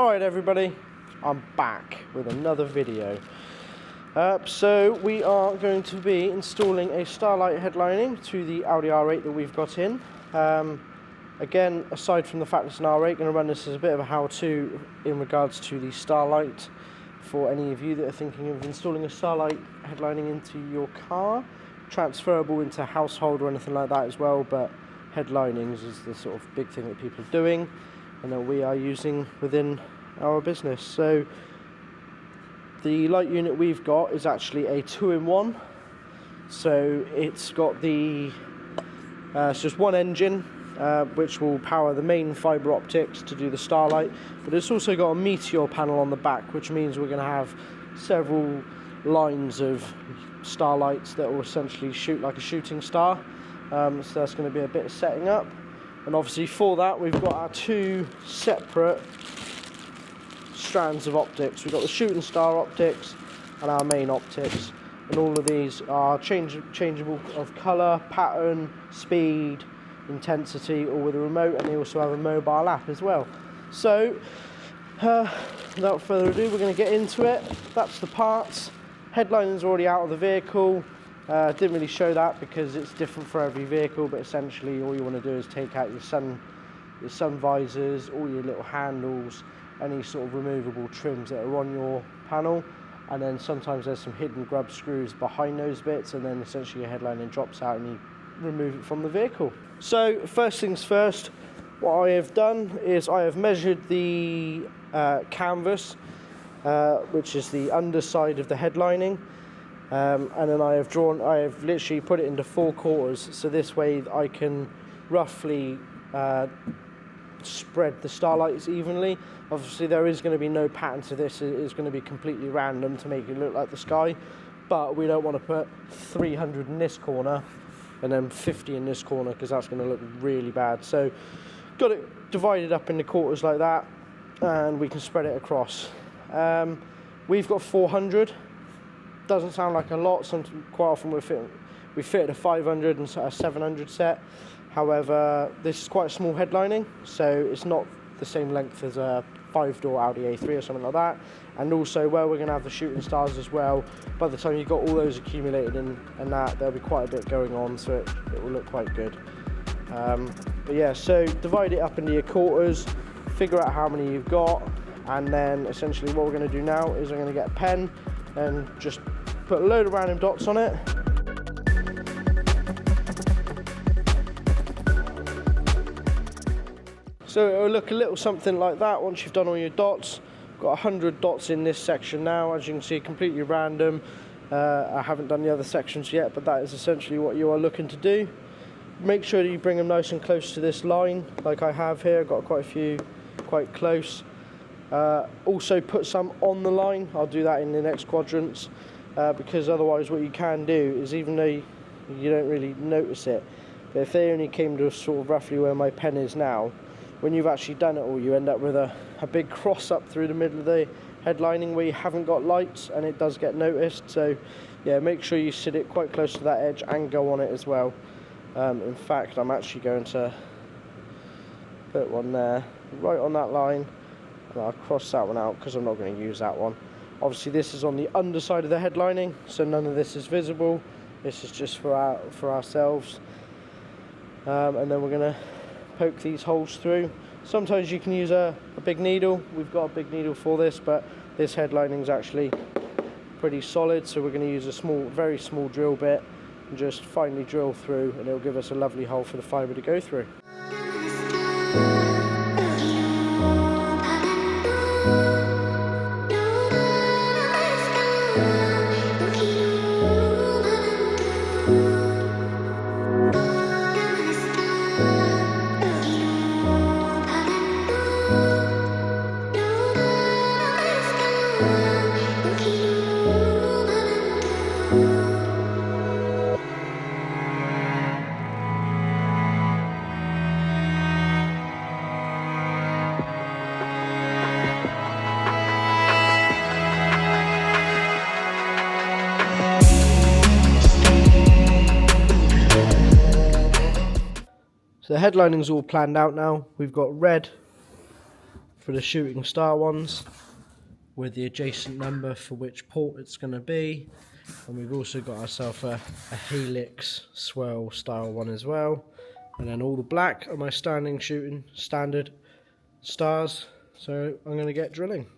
Alright everybody, I'm back with another video. So we are going to be installing a Starlight Headlining to the Audi R8 that we've got in. Again, aside from the fact it's an R8, going to run this as a bit of a how-to in regards to the Starlight for any of you that are thinking of installing a Starlight Headlining into your car. Transferable into household or anything like that as well, but headlinings is the sort of big thing that people are doing and that we are using within our business. So the light unit we've got is actually a 2-in-1, so it's got the it's just one engine which will power the main fibre optics to do the Starlight, but it's also got a meteor panel on the back, which means we're going to have several lines of starlights that will essentially shoot like a shooting star. So that's going to be a bit of setting up, and obviously for that we've got our two separate strands of optics. We've got the shooting star optics and our main optics, and all of these are changeable of colour, pattern, speed, intensity, all with a remote, and they also have a mobile app as well. So without further ado, we're going to get into it. That's the parts. Headlining's already out of the vehicle. Didn't really show that because it's different for every vehicle, but essentially all you want to do is take out your sun visors, all your little handles, any sort of removable trims that are on your panel, and then sometimes there's some hidden grub screws behind those bits, and then essentially your headlining drops out and you remove it from the vehicle. So first things first, what I have done is I have measured the canvas, which is the underside of the headlining, and then I have literally put it into 4 quarters, so this way I can roughly spread the starlights evenly. Obviously there is going to be no pattern to this, it is going to be completely random to make it look like the sky, but we don't want to put 300 in this corner and then 50 in this corner, because that's going to look really bad. So got it divided up into quarters like that, and we can spread it across. We've got 400. Doesn't sound like a lot. Quite often we fit a 500 and a 700 set. However, this is quite a small headlining, so it's not the same length as a 5-door Audi A3 or something like that. And also, where we're going to have the shooting stars as well, by the time you've got all those accumulated and that, there'll be quite a bit going on, so it will look quite good. But yeah, so divide it up into your quarters, figure out how many you've got, and then essentially what we're going to do now is I'm going to get a pen and just put a load of random dots on it. So it'll look a little something like that once you've done all your dots. Got 100 dots in this section now, as you can see, completely random. I haven't done the other sections yet, but that is essentially what you are looking to do. Make sure that you bring them nice and close to this line, like I have here. I've got quite a few quite close. Also put some on the line. I'll do that in the next quadrants, because otherwise what you can do is, even though you don't really notice it, but if they only came to sort of roughly where my pen is now, when you've actually done it all, you end up with a big cross up through the middle of the headlining where you haven't got lights, and it does get noticed. So yeah, make sure you sit it quite close to that edge and go on it as well. In fact, I'm actually going to put one there, right on that line, and I'll cross that one out because I'm not going to use that one. Obviously this is on the underside of the headlining, so none of this is visible. This is just for ourselves. And then we're going to poke these holes through. Sometimes you can use a big needle. We've got a big needle for this, but this headlining is actually pretty solid, so we're going to use a very small drill bit and just finely drill through, and it'll give us a lovely hole for the fibre to go through. So the headlining's all planned out now. We've got red for for the shooting star ones with the adjacent number for which port it's going to be. And we've also got ourselves a helix swirl style one as well. And then all the black are my standard stars. So I'm going to get drilling.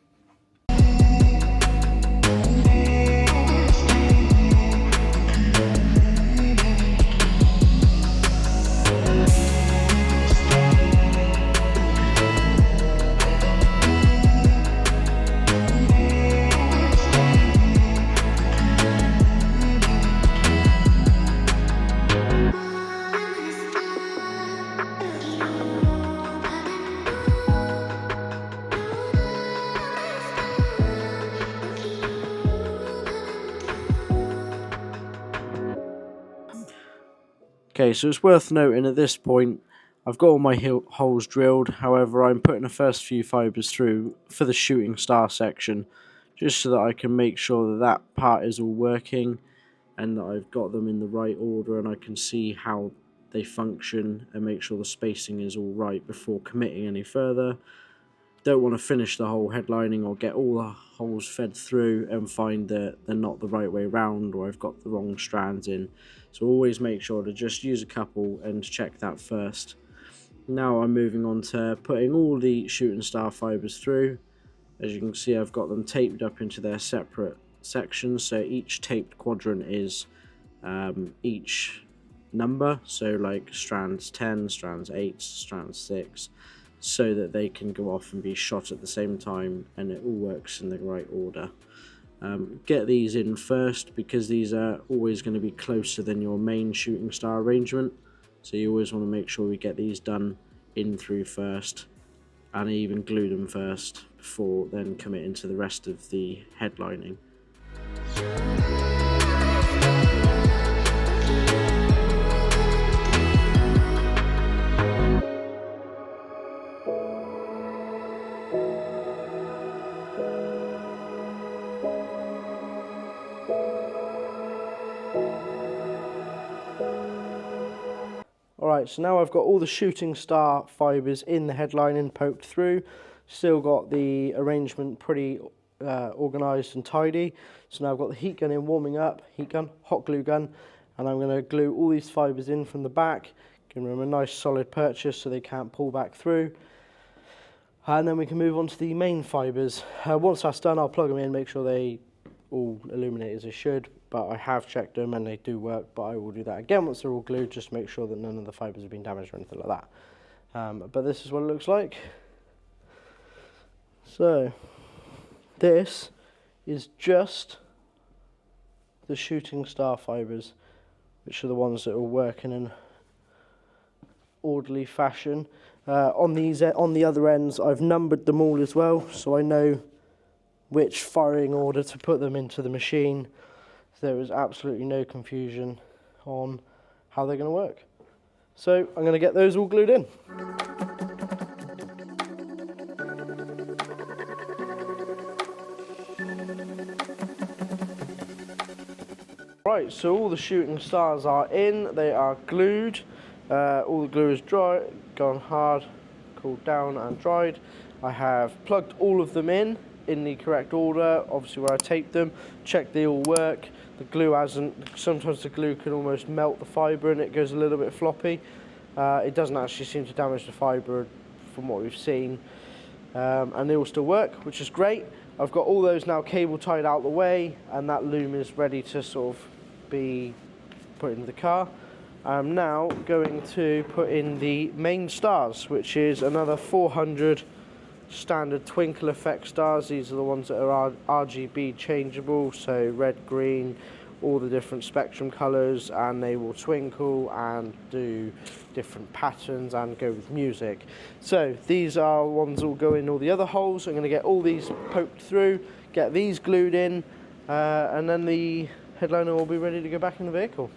Okay, so it's worth noting at this point, I've got all my holes drilled. However, I'm putting the first few fibres through for the shooting star section, just so that I can make sure that that part is all working and that I've got them in the right order and I can see how they function and make sure the spacing is all right before committing any further. Don't want to finish the whole headlining or get all the holes fed through and find that they're not the right way round or I've got the wrong strands in. So always make sure to just use a couple and check that first. Now I'm moving on to putting all the shooting star fibres through. As you can see, I've got them taped up into their separate sections, so each taped quadrant is each number, so like strands 10, strands 8, strands 6, so that they can go off and be shot at the same time and it all works in the right order. Get these in first because these are always going to be closer than your main shooting star arrangement, so you always want to make sure we get these done in through first and even glue them first before then committing to the rest of the headlining. Alright, so now I've got all the shooting star fibres in the headlining poked through. Still got the arrangement pretty organised and tidy. So now I've got the heat gun in warming up, heat gun, hot glue gun, and I'm going to glue all these fibres in from the back, giving them a nice solid purchase so they can't pull back through. And then we can move on to the main fibres. Once that's done, I'll plug them in, make sure they all illuminate as they should, but I have checked them and they do work, but I will do that again once they're all glued, just to make sure that none of the fibres have been damaged or anything like that. But this is what it looks like. So this is just the shooting star fibres, which are the ones that will work in an orderly fashion. On the other ends, I've numbered them all as well, so I know which firing order to put them into the machine. So there is absolutely no confusion on how they're going to work. So I'm going to get those all glued in. Right, so all the shooting stars are in, they are glued. All the glue is dry, gone hard, cooled down and dried. I have plugged all of them in the correct order, obviously where I taped them, checked they all work. The glue hasn't, sometimes the glue can almost melt the fibre and it goes a little bit floppy. It doesn't actually seem to damage the fibre from what we've seen, and they all still work, which is great. I've got all those now cable tied out the way and that loom is ready to sort of be put into the car. I'm now going to put in the main stars, which is another 400 standard twinkle effect stars. These are the ones that are RGB changeable, so red, green, all the different spectrum colours, and they will twinkle and do different patterns and go with music. So these are ones that will go in all the other holes. I'm going to get all these poked through, get these glued in, and then the headliner will be ready to go back in the vehicle.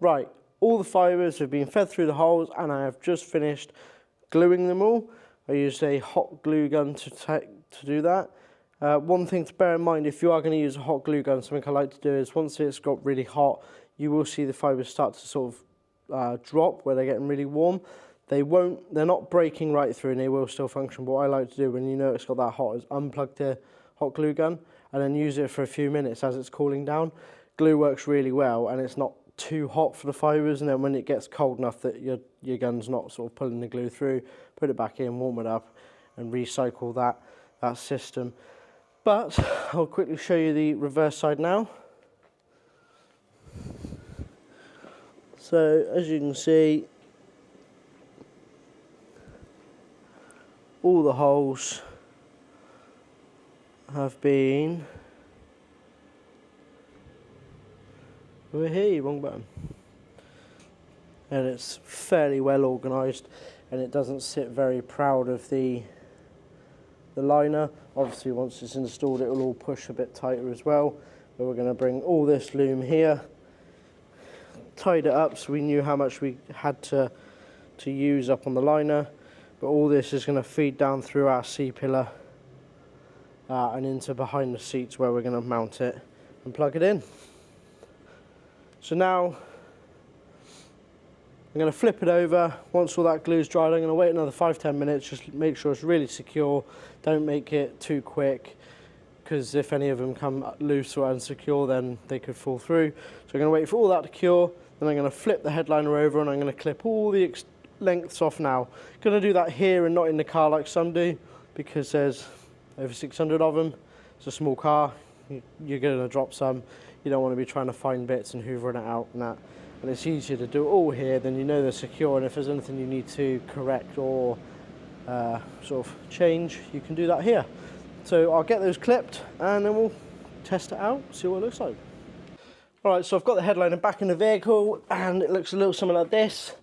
Right, all the fibres have been fed through the holes and I have just finished gluing them all. I used a hot glue gun to do that. One thing to bear in mind, if you are going to use a hot glue gun, something I like to do is once it's got really hot, you will see the fibres start to sort of drop where they're getting really warm. They're not breaking right through and they will still function. But what I like to do when you know it's got that hot is unplug the hot glue gun and then use it for a few minutes as it's cooling down. Glue works really well and it's not too hot for the fibres, and then when it gets cold enough that your gun's not sort of pulling the glue through, put it back in, warm it up and recycle that system. But I'll quickly show you the reverse side now. So as you can see, all the holes have been, over here, wrong button, and it's fairly well organised and it doesn't sit very proud of the liner. Obviously once it's installed it will all push a bit tighter as well, but we're going to bring all this loom here, tied it up so we knew how much we had to use up on the liner, but all this is going to feed down through our C-pillar and into behind the seats where we're going to mount it and plug it in. So now I'm going to flip it over. Once all that glue's dried, I'm going to wait another 5-10 minutes, just make sure it's really secure. Don't make it too quick, because if any of them come loose or unsecure, then they could fall through. So I'm going to wait for all that to cure, then I'm going to flip the headliner over and I'm going to clip all the lengths off now. I'm going to do that here and not in the car like some do, because there's over 600 of them. It's a small car, you're going to drop some. You don't want to be trying to find bits and hoovering it out and that. And it's easier to do it all here, then you know they're secure, and if there's anything you need to correct or sort of change, you can do that here. So I'll get those clipped and then we'll test it out, see what it looks like. Alright, so I've got the headliner back in the vehicle and it looks a little something like this.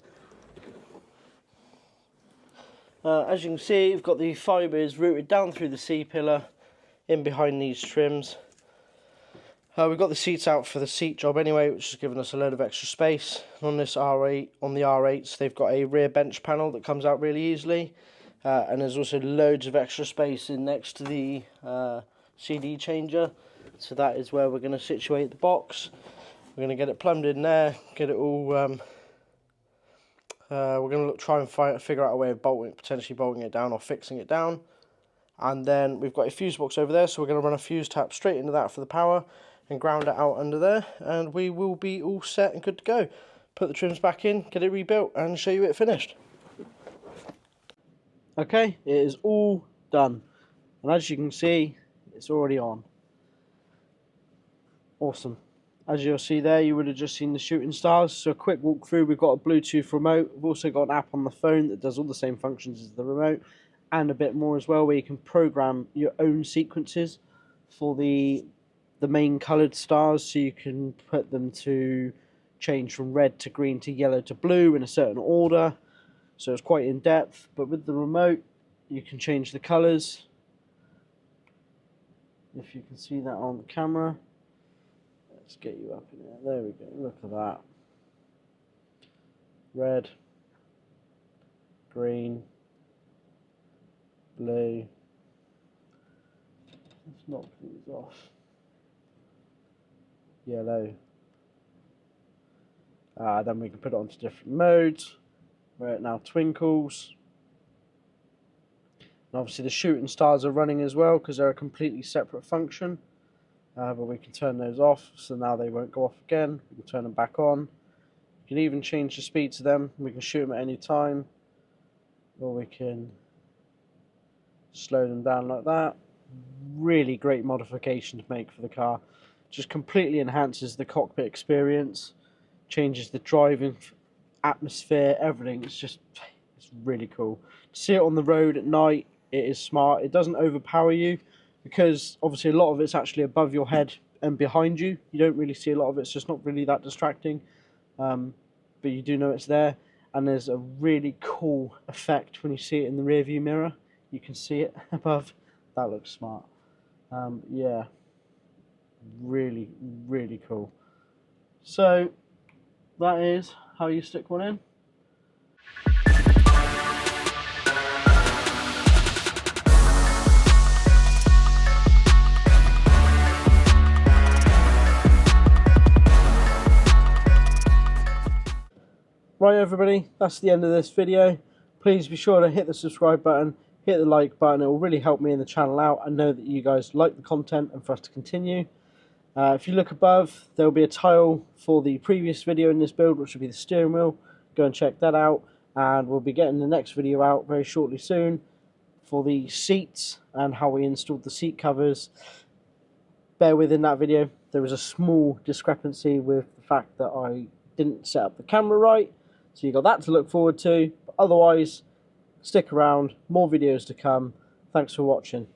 As you can see, we've got the fibres routed down through the C-pillar in behind these trims. We've got the seats out for the seat job anyway, which has given us a load of extra space. On this R8, on the R8s, they've got a rear bench panel that comes out really easily. And there's also loads of extra space in next to the CD changer. So that is where we're going to situate the box. We're going to get it plumbed in there, get it all... we're going to try and figure out a way of potentially bolting it down or fixing it down. And then we've got a fuse box over there, so we're going to run a fuse tap straight into that for the power and ground it out under there, and we will be all set and good to go. Put the trims back in, get it rebuilt and show you it finished. Okay, it is all done, and as you can see, it's already on. Awesome. As you'll see there, you would have just seen the shooting stars. So a quick walk through, we've got a Bluetooth remote. We've also got an app on the phone that does all the same functions as the remote, and a bit more as well, where you can program your own sequences for the main coloured stars, so you can put them to change from red to green to yellow to blue in a certain order. So it's quite in depth, but with the remote you can change the colours, if you can see that on the camera. Let's get you up in there, there we go, look at that. Red, green, blue. Let's knock these off. Yellow. Then we can put it onto different modes where it now twinkles. And obviously the shooting stars are running as well because they're a completely separate function. But we can turn those off, so now they won't go off again. We can turn them back on. You can even change the speed to them. We can shoot them at any time, or we can slow them down like that. Really great modification to make for the car. Just completely enhances the cockpit experience, changes the driving atmosphere, everything. It's really cool. To see it on the road at night, it is smart. It doesn't overpower you, because obviously a lot of it's actually above your head and behind you. You don't really see a lot of it, it's just not really that distracting. But you do know it's there, and there's a really cool effect when you see it in the rear view mirror. You can see it above. That looks smart. Yeah, really, really cool. So that is how you stick one in. Right everybody, that's the end of this video. Please be sure to hit the subscribe button, hit the like button. It will really help me in the channel out. I know that you guys like the content and for us to continue. If you look above, there will be a tile for the previous video in this build, which will be the steering wheel. Go and check that out, and we'll be getting the next video out very shortly soon for the seats and how we installed the seat covers. Bear with in that video, there was a small discrepancy with the fact that I didn't set up the camera right, so you got that to look forward to. But otherwise, stick around, more videos to come. Thanks for watching.